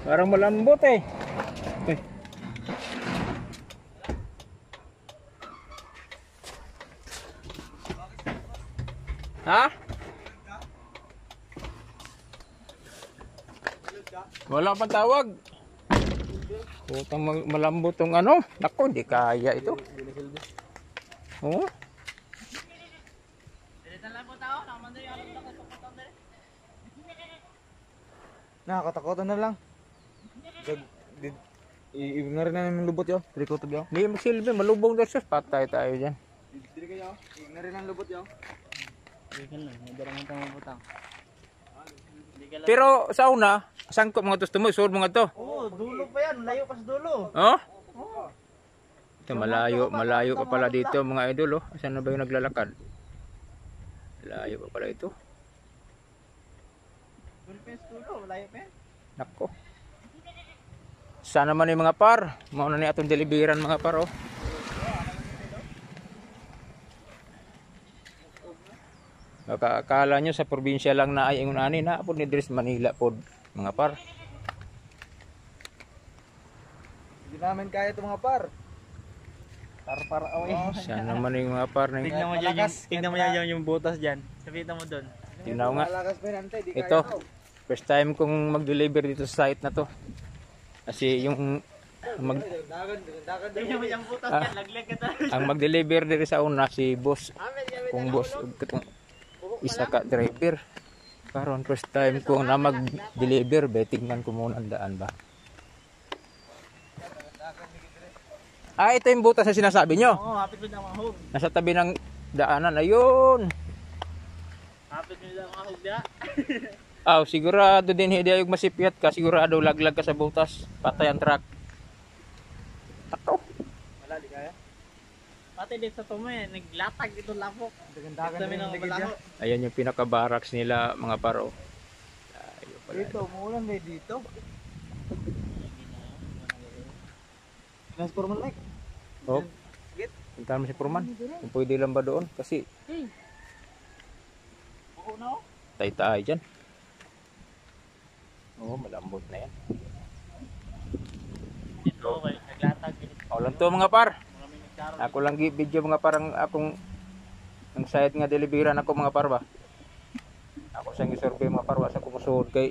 Parang malambot eh. Uy. Ha? Wala pang tawag. Putang malambot tong ano. Nako, di kaya ito. Oh. Nakakatakotan na lang. Iibig na rin namin yung lubot yun. Trikotog yun. Hindi magsilbi, malubong daw siya. Patay tayo dyan. Dili kayo. Iibig na rin ang lubot yun. Pero sa una, sangkot mga gusto mo, isur mga to. Oo, dulo pa yan. Layo pa sa dulo. Oh? Ito, malayo pa pala dito mga idol. Oh. Saan na ba yung naglalakad? Malayo pa pala ito. Dulo pa yung dulo. Layo pa yan. Nako. Sana man yung mga par. Mauna ni atong deliveran mga par. Oh. Baka akala nyo sa probinsya lang na ay ingon ani na po ni Dres Manila po mga par. Hindi namin kaya ito mga par. Para away. Sana man yung mga par. Tignan mo dyan tignan mo dyan yung butas dyan. Sabihin mo doon. Tingnan nga. Malakas pa yan, di Ito. kaya daw. First time kong mag-deliver dito sa site na to. Kasi yung Tignan mo yung butas dyan. Laglag ka talaga. ang mag-deliver dito sa una si boss. Kung boss katong isa ka driver. Karon first time ko na mag-deliver, tingnan ko muna ang daan ba. Ah, ito yung butas na sinasabi nyo. Oo, hapit mo lang mga hog. Nasa tabi ng daanan. Ayun. Hapit mo lang mga hog dyan. Aw, sigurado din hindi ayog masipyat ka. Sigurado laglag ka sa butas. Patay ang truck. Tako. Wala, di kaya. Pati dito sa tumo eh. Naglatag dito lapok. Dagan-dagan Kami na ng yung malaho. Ayan yung pinaka-barracks nila mga paro. Ayun pala. Dito, umuulan ba dito? Transport man like. Oh. Puntahan mo si Purman. Kung pwede lang ba doon. Kasi Oo na. tay-tay dyan. Oo, malambot na yan. Dito okay. Naglatag dito. O lang to mga par. Marami nagkaroon. Ako lang video mga parang akong ang site nga deliveran ako mga par ba. Ako sang gisurvey mga par sa kumusuod kay